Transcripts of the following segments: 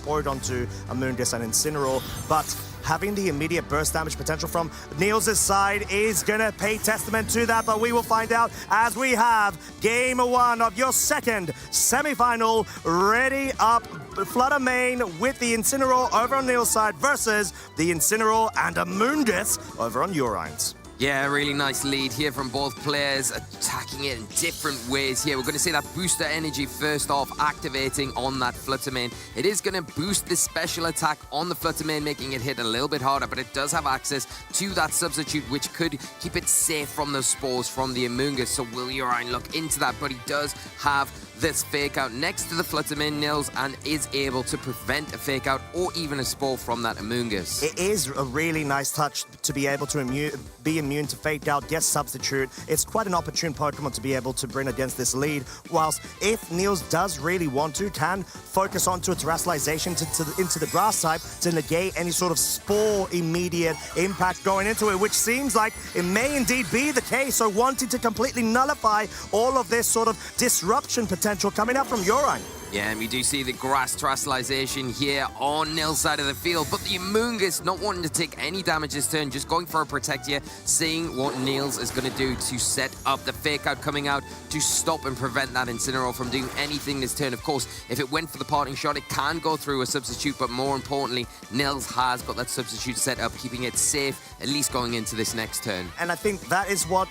forward onto Amoonguss and Incineroar, but having the immediate burst damage potential from Nils' side is gonna pay testament to that, but we will find out as we have game one of your second semi-final ready up. Flutter main with the Incineroar over on Nils' side versus the Incineroar and Amoonguss over on Jorijen's. Yeah, really nice lead here from both players, attacking it in different ways here. We're going to see that booster energy first off activating on that Flutter Mane. It is going to boost the special attack on the Flutter Mane, making it hit a little bit harder, but it does have access to that substitute, which could keep it safe from those spores from the Amoonguss. So will Jorijn look into that? But he does have this fake out next to the Flutter Mane, Nils, and is able to prevent a fake out or even a spore from that Amoonguss. It is a really nice touch to be able to be immune to fake out, get substitute. It's quite an opportune Pokemon to be able to bring against this lead, whilst if Nils does really want to, can focus onto a terrestrialization into the grass type to negate any sort of spore immediate impact going into it, which seems like it may indeed be the case. So wanting to completely nullify all of this sort of disruption potential coming up from Jorijn. Yeah, and we do see the grass terrestrialization here on Nils' side of the field, but the Amoonguss not wanting to take any damage this turn, just going for a protect here, seeing what Nils is going to do to set up the fake out coming out to stop and prevent that Incineroar from doing anything this turn. Of course, if it went for the parting shot, it can go through a substitute, but more importantly, Nils has got that substitute set up, keeping it safe, at least going into this next turn. And I think that is what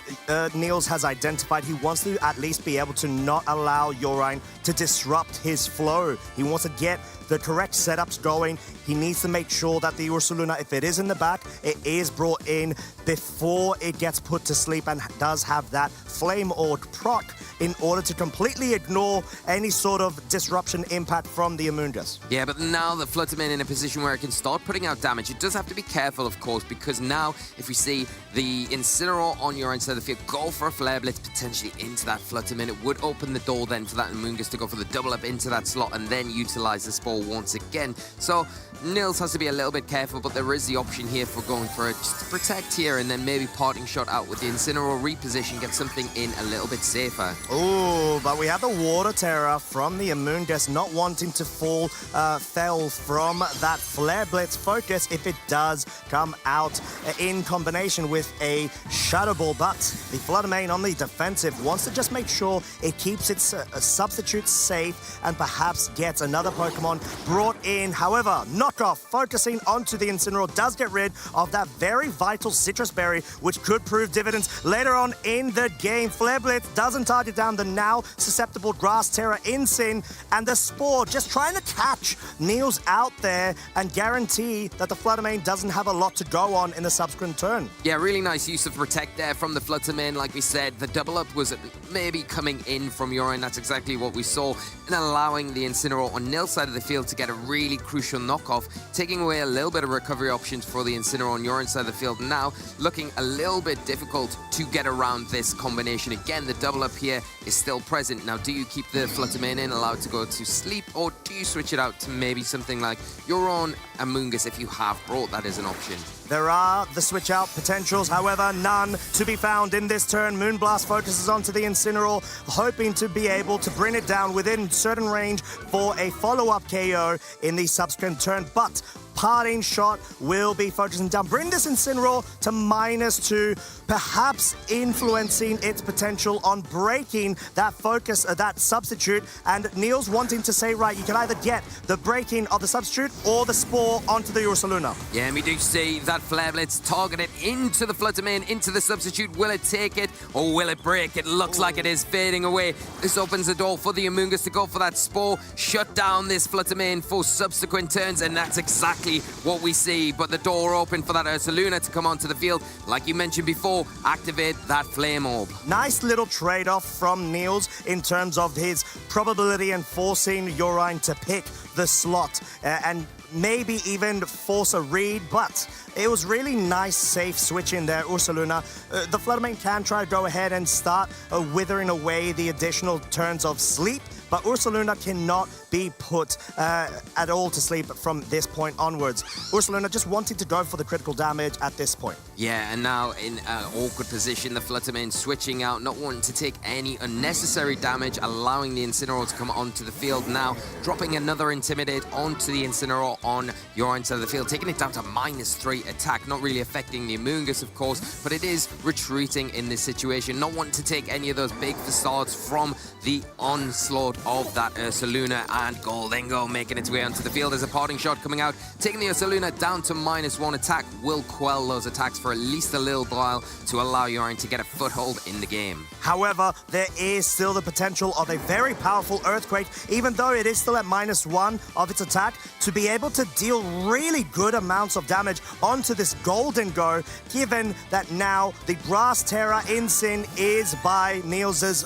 Nils has identified. He wants to at least be able to not allow Jorijn to disrupt his flow. He wants to get the correct setups going. He needs to make sure that the Ursaluna, if it is in the back, it is brought in before it gets put to sleep and does have that Flame Orb proc in order to completely ignore any sort of disruption impact from the Amoonguss. Yeah, but now the Flutter Mane in a position where it can start putting out damage. It does have to be careful, of course, because now if we see the Incineroar on your side of the field go for a Flare Blitz potentially into that Flutter Mane, it would open the door then for that Amoonguss to go for the double up into that slot and then utilize the Spore once again. So Nils has to be a little bit careful, but there is the option here for going for it just to protect here and then maybe parting shot out with the Incineroar reposition, get something in a little bit safer. Oh, but we have the Water Terror from the Amoonguss not wanting to fall fell from that Flare Blitz focus if it does come out in combination with a Shadow Ball, but the Flutter Mane on the defensive wants to just make sure it keeps its substitutes safe and perhaps gets another Pokemon brought in. However, Knockoff focusing onto the Incineroar does get rid of that very vital Citrus Berry, which could prove dividends later on in the game. Flare Blitz doesn't target down the now susceptible Grass Terror Incin, and the Spore just trying to catch Nils out there and guarantee that the Flutter Mane doesn't have a lot to go on in the subsequent turn. Yeah, really nice use of Protect there from the Flutter Mane. Like we said, the double up was maybe coming in from Jorijn. That's exactly what we saw, and allowing the Incineroar on Nils' side of the field to get a really crucial knockoff, taking away a little bit of recovery options for the Incineroar on Jorij's side of the field. Now looking a little bit difficult to get around this combination. Again, the double up here is still present. Now, do you keep the Flutter Mane in, allowed to go to sleep, or do you switch it out to maybe something like your own Amoonguss if you have brought that as an option? There are the switch out potentials, however, none to be found in this turn. Moonblast focuses onto the Incineroar, hoping to be able to bring it down within certain range for a follow-up KO in the subsequent turn, but Parting Shot will be focusing down. Bring this Incineroar to -2, perhaps influencing its potential on breaking that focus, that substitute. And Nils wanting to say, right, you can either get the breaking of the substitute or the Spore onto the Ursaluna. Yeah, and we do see that Flare Blitz targeted into the Flutter Mane, into the substitute. Will it take it or will it break? It looks like it is fading away. This opens the door for the Amoonguss to go for that Spore, shut down this Flutter Mane for subsequent turns, and that's exactly what we see. But the door open for that Ursaluna to come onto the field. Like you mentioned before, activate that Flame Orb. Nice little trade-off from Nils in terms of his probability and forcing Jorijn to pick the slot and maybe even force a read, but it was really nice, safe switch in there. Ursaluna, the Flutter Mane can try to go ahead and start withering away the additional turns of sleep, but Ursaluna cannot be put at all to sleep from this point onwards. Ursaluna just wanting to go for the critical damage at this point. Yeah, and now in an awkward position, the Fluttermane switching out, not wanting to take any unnecessary damage, allowing the Incineroar to come onto the field now, dropping another Intimidate onto the Incineroar on Jorijn side of the field, taking it down to -3 attack, not really affecting the Amoonguss, of course, but it is retreating in this situation, not wanting to take any of those big facades from the onslaught of that Ursaluna, and Goldingo making its way onto the field as a parting shot coming out, taking the Ursaluna down to -1 attack, will quell those attacks for at least a little while to allow Jorijn to get a foothold in the game. However, there is still the potential of a very powerful Earthquake, even though it is still at -1 of its attack, to be able to deal really good amounts of damage onto this Goldingo, given that now the Grass Terra Incin is by Nils's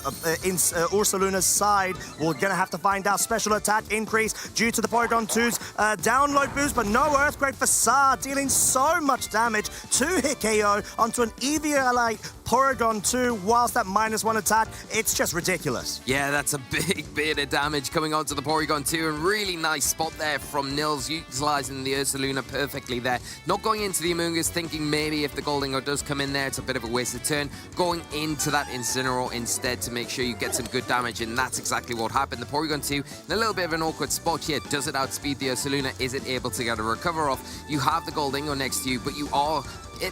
Ursaluna's side. We're going to have to find out special attack increase due to the Porygon 2's download boost, but no Earthquake Facade, dealing so much damage to hit KO onto an EVLA Porygon 2 whilst at -1 attack. It's just ridiculous. Yeah, that's a big bit of damage coming onto the Porygon 2, and really nice spot there from Nils, utilizing the Ursaluna perfectly there. Not going into the Amoonguss, thinking maybe if the Goldingo does come in there, it's a bit of a wasted turn. Going into that Incineroar instead to make sure you get some good damage, and that's exactly what happened. The Porygon 2 in a little bit of an awkward spot here. Does it outspeed the Ursaluna? Is it able to get a recover off? You have the Goldingo next to you, but you are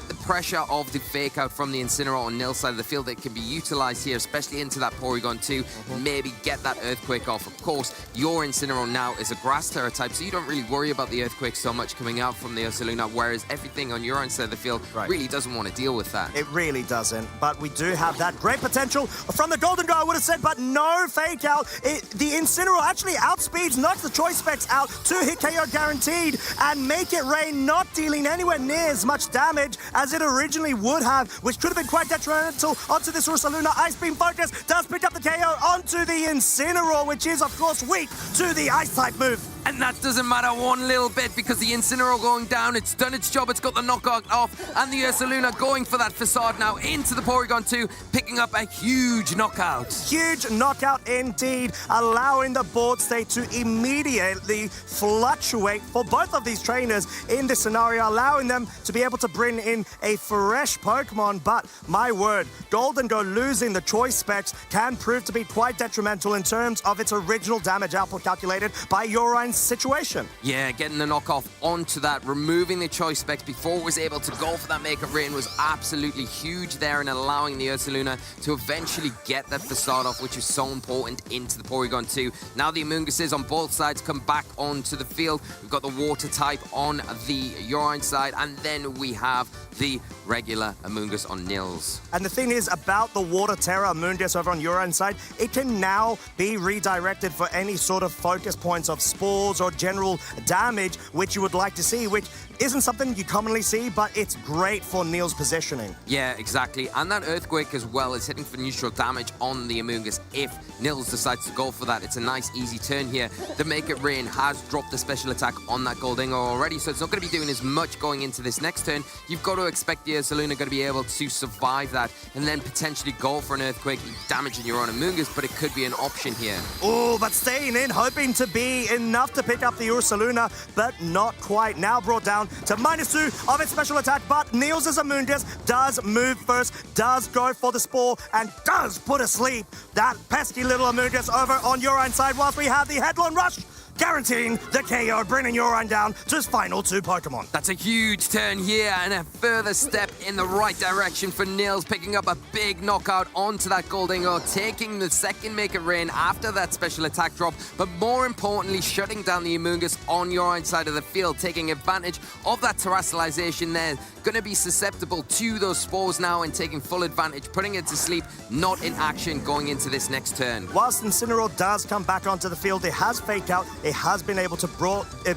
the pressure of the fake out from the Incineroar on Nil's side of the field that can be utilized here, especially into that Porygon 2, maybe get that Earthquake off. Of course, your Incineroar now is a Grass Terra type, so you don't really worry about the Earthquake so much coming out from the Ursaluna, whereas everything on your own side of the field really doesn't want to deal with that. It really doesn't, but we do have that great potential from the Goldingo, I would have said, but no fake out. The Incineroar actually outspeeds, knocks the Choice Specs out to hit KO guaranteed, and Make It Rain not dealing anywhere near as much damage as it originally would have, which could have been quite detrimental onto this Ursaluna. Ice Beam Focus does pick up the KO onto the Incineroar, which is, of course, weak to the Ice-type move. And that doesn't matter one little bit, because the Incineroar going down, it's done its job, it's got the knockout off, and the Ursaluna going for that Facade now into the Porygon 2, picking up a huge knockout. Huge knockout indeed, allowing the board state to immediately fluctuate for both of these trainers in this scenario, allowing them to be able to bring in a fresh Pokemon. But my word, Goldingo losing the Choice Specs can prove to be quite detrimental in terms of its original damage output calculated by Jorijn situation. Yeah, getting the knockoff onto that, removing the Choice Specs before it was able to go for that Make It Rain was absolutely huge there, and allowing the Ursaluna to eventually get that Facade off, which is so important into the Porygon 2. Now the Amoongusses on both sides come back onto the field. We've got the Water type on the Jorijn side, and then we have the regular Amoonguss on Nils. And the thing is about the Water Terra Amoonguss over on Jorijn side, it can now be redirected for any sort of focus points of spores or general damage which you would like to see, which isn't something you commonly see, but it's great for Nils' positioning. Yeah, exactly. And that Earthquake as well is hitting for neutral damage on the Amoonguss if Nils decides to go for that. It's a nice, easy turn here. The Make It Rain has dropped the special attack on that Goldingo already, so it's not going to be doing as much going into this next turn. You've got to expect the Ursaluna going to be able to survive that and then potentially go for an Earthquake, damaging your own Amoonguss, but it could be an option here. Oh, but staying in, hoping to be enough to pick up the Ursaluna, but not quite. Now brought down to -2 of its special attack, but Nils' Amoonguss does move first, does go for the Spore, and does put asleep that pesky little Amoonguss over on Jorijn side, whilst we have the Headlong Rush, guaranteeing the KO, bringing Jorijn down to his final 2 Pokemon. That's a huge turn here and a further step in the right direction for Nils, picking up a big knockout onto that Goldingo, taking the second Make It Rain after that special attack drop, but more importantly, shutting down the Amoonguss on Jorijn side of the field, taking advantage of that terrestrialization there. Going to be susceptible to those spores now and taking full advantage, putting it to sleep, not in action going into this next turn. Whilst Incineroar does come back onto the field, it has Fake Out, it has been able to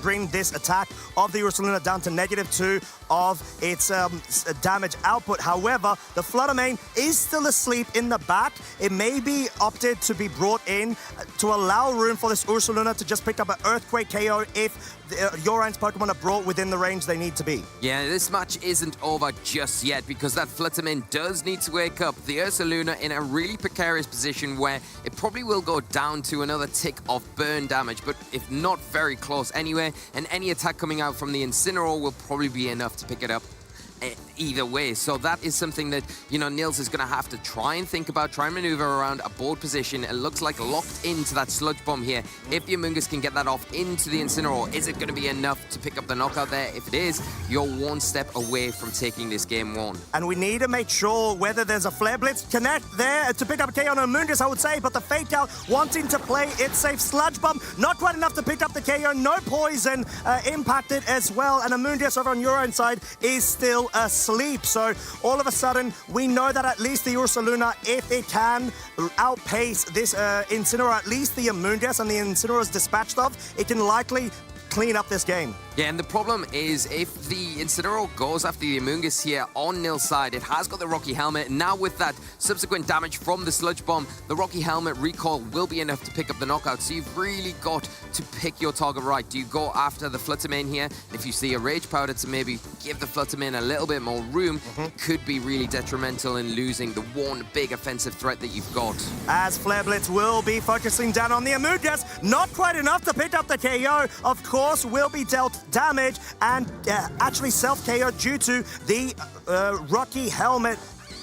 bring this attack of the Ursaluna down to -2 of its damage output. However, the Fluttermane is still asleep in the back. It may be opted to be brought in to allow room for this Ursaluna to just pick up an Earthquake KO if Jorein's Pokemon are brought within the range they need to be. Yeah, this match isn't over just yet because that Flutterman does need to wake up. The Ursaluna in a really precarious position where it probably will go down to another tick of burn damage, but if not very close anyway, and any attack coming out from the Incineroar will probably be enough to pick it up either way. So that is something that, you know, Nils is going to have to try and think about, try and maneuver around a board position. It looks like locked into that Sludge Bomb here. If the Amoonguss can get that off into the Incineroar, is it going to be enough to pick up the knockout there? If it is, you're one step away from taking this game one. And we need to make sure whether there's a Flare Blitz connect there to pick up a KO on Amoonguss, I would say, but the Fake Out wanting to play it safe. Sludge Bomb, not quite enough to pick up the KO. No poison impacted as well, and Amoonguss over on your own side is still asleep. So all of a sudden, we know that at least the Ursaluna, if it can outpace this Incineroar, at least the Amoonguss and the Incineroar is dispatched of, it can likely clean up this game. Yeah, and the problem is if the Incineroar goes after the Amoonguss here on Nils' side, it has got the Rocky Helmet. Now with that subsequent damage from the Sludge Bomb, the Rocky Helmet recoil will be enough to pick up the knockout. So you've really got to pick your target right. Do you go after the Fluttermane here? If you see a Rage Powder to maybe give the Fluttermane a little bit more room, it could be really detrimental in losing the one big offensive threat that you've got. As Flare Blitz will be focusing down on the Amoonguss, not quite enough to pick up the KO. Of course, will be dealt damage and actually self-KO due to the Rocky Helmet.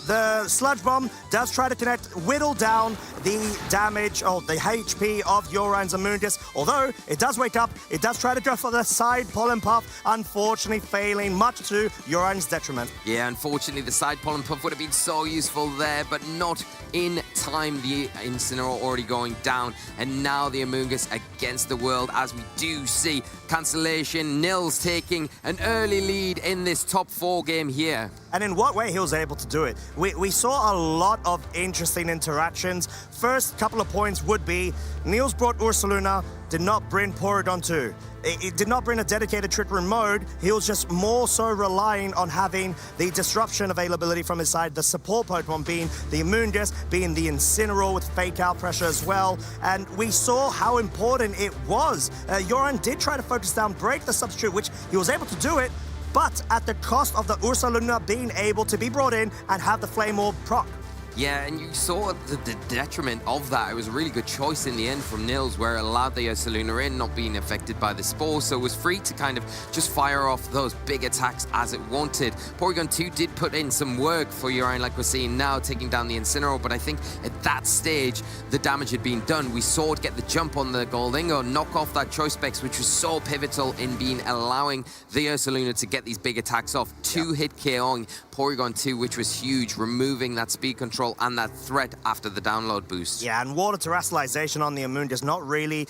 The Sludge Bomb does try to connect, whittle down the damage, or the HP of Jorein's Amoonguss. Although it does wake up, it does try to go for the side Pollen Puff, unfortunately failing, much to Jorein's detriment. Yeah, unfortunately the side Pollen Puff would have been so useful there, but not in time. The Incineroar already going down, and now the Amoonguss against the world, as we do see cancellation. Nils taking an early lead in this top 4 game here. And in what way he was able to do it? We saw a lot of interesting interactions. First couple of points would be Nils brought Ursaluna, did not bring Porygon 2. It did not bring a dedicated Trick Room mode. He was just more so relying on having the disruption availability from his side, the support Pokemon being the Amoonguss, being the Incineroar with Fake Out pressure as well. And we saw how important it was. Jorijn did try to focus down, break the substitute, which he was able to do it, but at the cost of the Ursaluna being able to be brought in and have the Flame Orb proc. Yeah, and you saw the detriment of that. It was a really good choice in the end from Nils, where it allowed the Ursaluna in, not being affected by the Spore, so it was free to kind of just fire off those big attacks as it wanted. Porygon 2 did put in some work for Jorijn, like we're seeing now, taking down the Incineroar, but I think at that stage, the damage had been done. We saw it get the jump on the Goldingo, knock off that Choice Specs, which was so pivotal in allowing the Ursaluna to get these big attacks off. 2-hit KOing Porygon 2, which was huge, removing that speed control and that threat after the download boost. Yeah, and Water Terrestrialization on the Amoonguss not really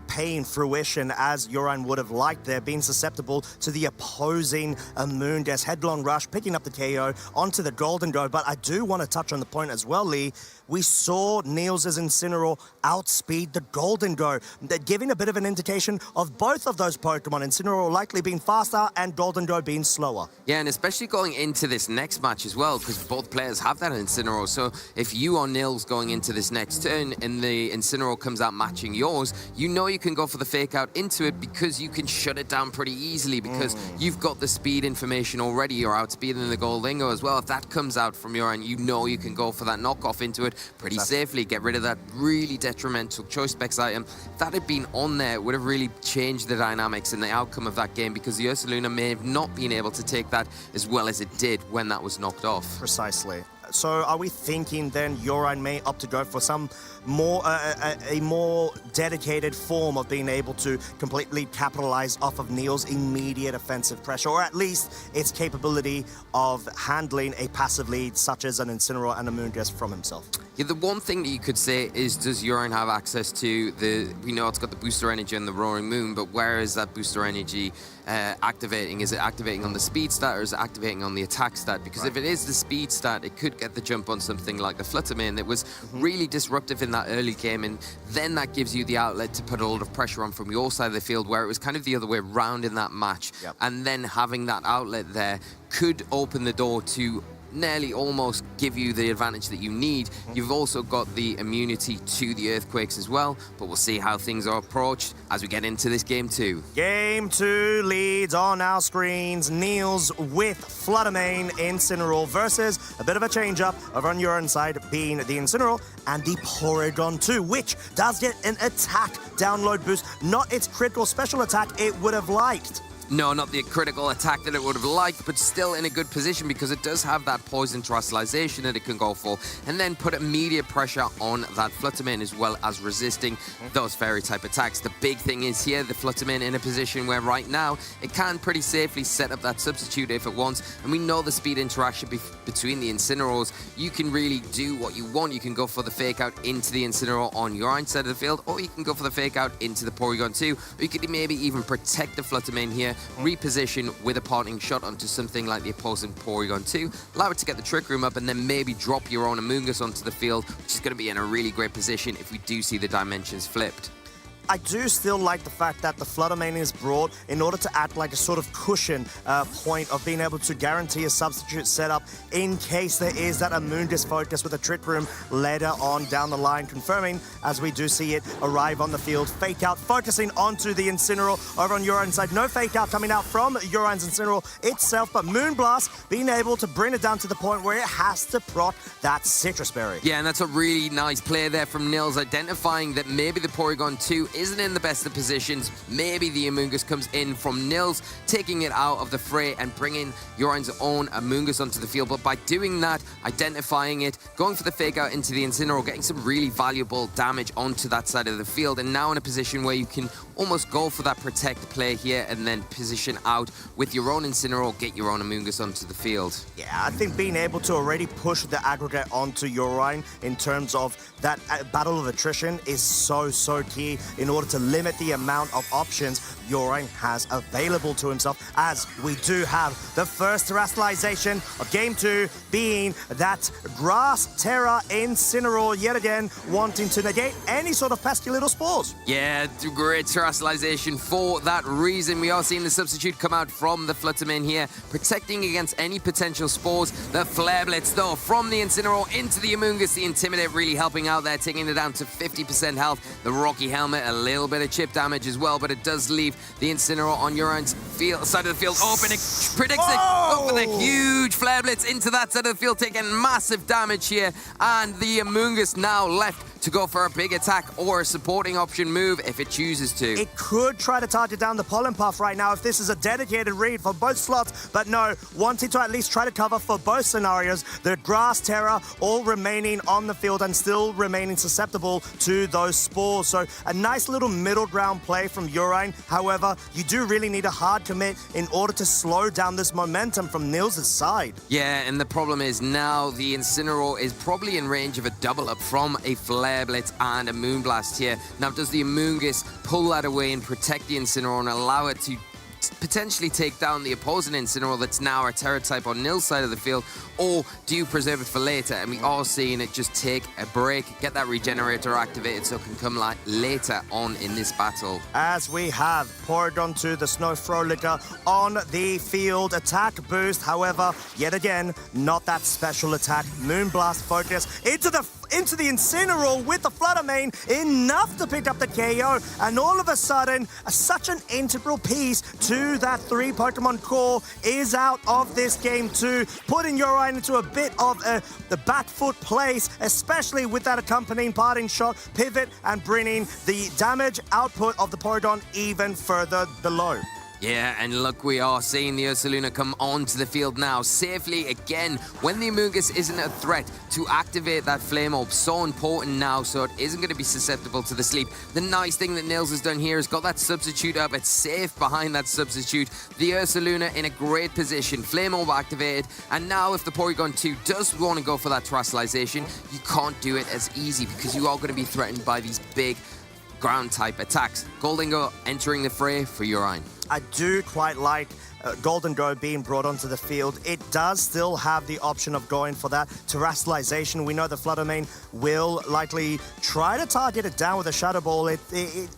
paying fruition as Jorijn would have liked there, being susceptible to the opposing Amoonguss. Headlong Rush, picking up the KO onto the Goldingo. But I do want to touch on the point as well, Lee. We saw Nils' Incineroar outspeed the Goldingo, giving a bit of an indication of both of those Pokemon, Incineroar likely being faster and Goldingo being slower. Yeah, and especially going into this next match as well, because both players have that Incineroar. So if you are Nils going into this next turn and the Incineroar comes out matching yours, you know you can go for the Fake Out into it because you can shut it down pretty easily because you've got the speed information already. You're outspeeding the Goldingo as well. If that comes out from your end, you know you can go for that knockoff into it pretty safely, get rid of that really detrimental Choice Specs item. If that had been on there, it would have really changed the dynamics and the outcome of that game because the Ursaluna may have not been able to take that as well as it did when that was knocked off. Precisely. So are we thinking then Jorijn may opt to go for some more a more dedicated form of being able to completely capitalize off of Nils' immediate offensive pressure, or at least its capability of handling a passive lead such as an Incineroar and a Amoonguss from himself? Yeah, the one thing that you could say is, does Jorijn have access to we know it's got the booster energy and the Roaring Moon, but where is that booster energy activating? Is it activating on the speed stat or is it activating on the attack stat? Because if it is the speed stat, it could get the jump on something like the Fluttermane that was really disruptive in that early game, and then that gives you the outlet to put a lot of pressure on from your side of the field, where it was kind of the other way around in that match. And then having that outlet there could open the door to nearly almost give you the advantage that you need. You've also got the immunity to the earthquakes as well, but we'll see how things are approached as we get into this game 2. Game 2 leads on our screens. Nils with Fluttermane Incineroar versus a bit of a change-up over on your side, being the Incineroar and the Porygon 2, which does get an attack download boost, not its critical special attack it would have liked. No, not the critical attack that it would have liked, but still in a good position because it does have that poison terrestrialization that it can go for, and then put immediate pressure on that Fluttermane as well as resisting those fairy type attacks. The big thing is here, the Fluttermane in a position where right now it can pretty safely set up that substitute if it wants, and we know the speed interaction between the Incineroars. You can really do what you want. You can go for the fake out into the Incineroar on your own side of the field, or you can go for the fake out into the Porygon 2, or you could maybe even protect the Fluttermane here, reposition with a parting shot onto something like the opposing Porygon 2, allow it to get the Trick Room up, and then maybe drop your own Amoonguss onto the field, which is going to be in a really great position if we do see the dimensions flipped. I do still like the fact that the Fluttermane is brought in order to act like a sort of cushion point of being able to guarantee a substitute setup in case there is that Amoonguss focus with a Trick Room later on down the line, confirming as we do see it arrive on the field. Fake out, focusing onto the Incineroar over on Urine's side. No fake out coming out from Urine's Incineroar itself, but Moonblast being able to bring it down to the point where it has to proc that Citrus Berry. Yeah, and that's a really nice play there from Nils, identifying that maybe the Porygon 2 isn't in the best of positions. Maybe the Amoonguss comes in from Nils, taking it out of the fray and bringing Urine's own Amoonguss onto the field. But by doing that, identifying it, going for the fake out into the Incineroar, getting some really valuable damage onto that side of the field, and now in a position where you can almost go for that protect play here and then position out with your own Incineroar, get your own Amoonguss onto the field. Yeah, I think being able to already push the aggregate onto Urine in terms of that battle of attrition is so key in order to limit the amount of options Jorijn has available to himself, as we do have the first terrestrialization of Game 2 being that Grass Terra Incineroar yet again wanting to negate any sort of pesky little spores. Yeah, great terrestrialization for that reason. We are seeing the substitute come out from the Fluttermane here, protecting against any potential spores. The Flare Blitz, though, from the Incineroar into the Amoonguss, the Intimidate really helping out there, taking it down to 50% health. The Rocky Helmet, a little bit of chip damage as well, but it does leave the Incineroar on Urine's side of the field open. It predicts it. Go for the huge Flare Blitz into that side of the field, taking massive damage here. And the Amoonguss now left to go for a big attack or a supporting option move if it chooses to. It could try to target down the Pollen Puff right now if this is a dedicated read for both slots, but no, wanting to at least try to cover for both scenarios. The Grass Terra all remaining on the field and still remaining susceptible to those spores. So a nice little middle ground play from Jorijn. However, you do really need a hard commit in order to slow down this momentum from Nils' side. Yeah, and the problem is now the Incineroar is probably in range of a double up from a Flare Blitz and a Moonblast here. Now, does the Amoonguss pull that away and protect the Incineroar and allow it to potentially take down the opposing Incineroar that's now a Terra type on Nils' side of the field, or do you preserve it for later? And we are seeing it just take a break, get that regenerator activated so it can come later on in this battle. As we have Porygon 2, the Snow Frolicker, on the field. Attack boost, however, yet again, not that special attack. Moonblast focus into the Incineroar with the Fluttermane, enough to pick up the KO, and all of a sudden, such an integral piece to that 3 Pokemon core is out of this game 2, putting Jorijn into a bit of the back foot place, especially with that accompanying parting shot, pivot, and bringing the damage output of the Porygon even further below. Yeah, and look, we are seeing the Ursaluna come onto the field now safely again when the Amoonguss isn't a threat to activate that Flame Orb. So important now, so it isn't going to be susceptible to the sleep. The nice thing that Nils has done here is got that substitute up. It's safe behind that substitute. The Ursaluna in a great position. Flame Orb activated, and now if the Porygon 2 does want to go for that terrestrialization, you can't do it as easy because you are going to be threatened by these big ground type attacks. Goldingo entering the fray for Jorijn. I do quite like Golden Go being brought onto the field. It does still have the option of going for that terrestrialization. We know the Fluttermane will likely try to target it down with a Shadow Ball. It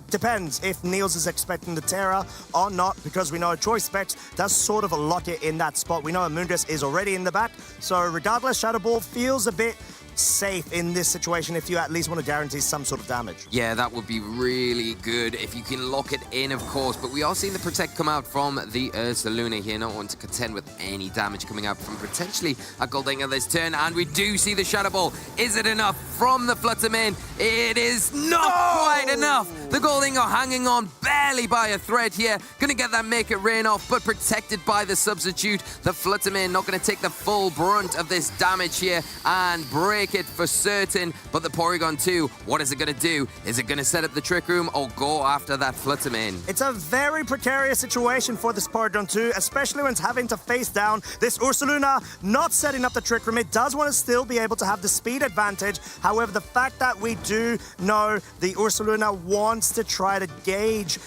depends if Nils is expecting the Terra or not, because we know Choice Specs does sort of lock it in that spot. We know Amoonguss is already in the back, so regardless, Shadow Ball feels a bit safe in this situation if you at least want to guarantee some sort of damage. Yeah, that would be really good if you can lock it in, of course. But we are seeing the Protect come out from the Ursaluna here, not one to contend with any damage coming out from potentially a Goldingo this turn. And we do see the Shadow Ball. Is it enough from the Fluttermane? It is not quite enough. The Goldingo hanging on barely by a thread here. Gonna get that Make It Rain off, but protected by the substitute. The Fluttermane not gonna take the full brunt of this damage here and break it for certain. But the Porygon 2, what is it going to do? Is it going to set up the Trick Room or go after that Fluttermane? It's a very precarious situation for this Porygon 2, especially when it's having to face down this Ursaluna, not setting up the Trick Room. It does want to still be able to have the speed advantage. However, the fact that we do know the Ursaluna wants to try to gauge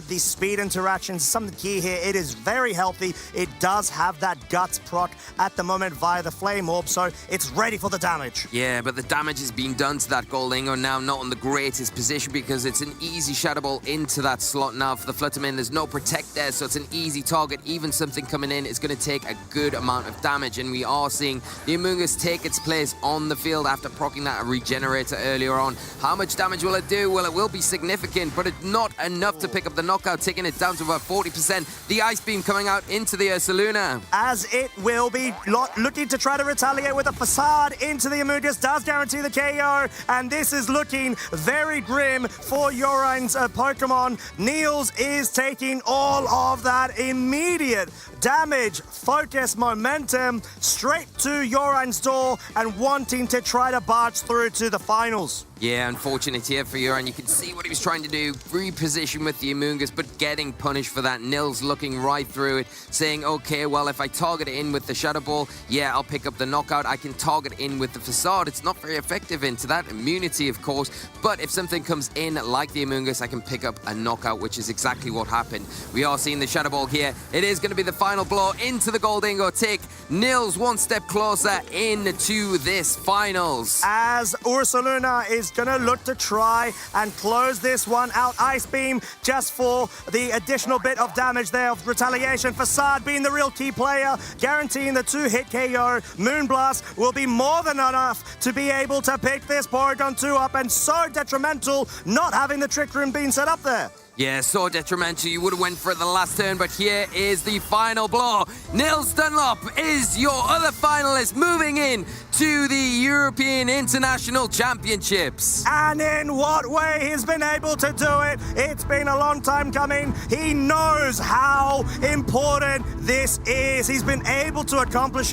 the speed interactions is something key here. It is very healthy. It does have that Guts proc at the moment via the Flame Orb, so it's ready for the damage. Yeah, but the damage is being done to that Goldingo now, not in the greatest position because it's an easy Shadow Ball into that slot now for the Fluttermane. There's no Protect there, so it's an easy target. Even something coming in is going to take a good amount of damage, and we are seeing the Amoonguss take its place on the field after proccing that Regenerator earlier on. How much damage will it do? Well, it will be significant, but it's not enough to pick up the knockout, taking it down to about 40%. The Ice Beam coming out into the Ursaluna. As it will be looking to try to retaliate with a Facade into the Amoonguss. Does guarantee the KO, and this is looking very grim for Jorijn's Pokemon. Nils is taking all of that immediate damage, focus, momentum straight to Jorijn's door and wanting to try to barge through to the finals. Yeah, unfortunate here for Jorijn. You can see what he was trying to do, reposition with the Amoonguss, but getting punished for that. Nils looking right through it, saying, okay, well, if I target it in with the Shadow Ball, yeah, I'll pick up the knockout. I can target in with the Facade. It's not very effective into that immunity, of course, but if something comes in like the Amoonguss, I can pick up a knockout, which is exactly what happened. We are seeing the Shadow Ball here. It is going to be the final blow into the Goldingo. Take Nils one step closer into this finals. As Ursaluna is going to look to try and close this one out. Ice Beam just for the additional bit of damage there of retaliation. Facade being the real key player, guaranteeing the 2-hit KO. Moonblast will be more than enough to be able to pick this Porygon 2 up, and so detrimental not having the Trick Room being set up there. Yeah, so detrimental. You would have went for it the last turn, but here is the final blow. Nils Dunlop is your other finalist moving in to the European International Championships. And in what way he's been able to do it. It's been a long time coming. He knows how important this is. He's been able to accomplish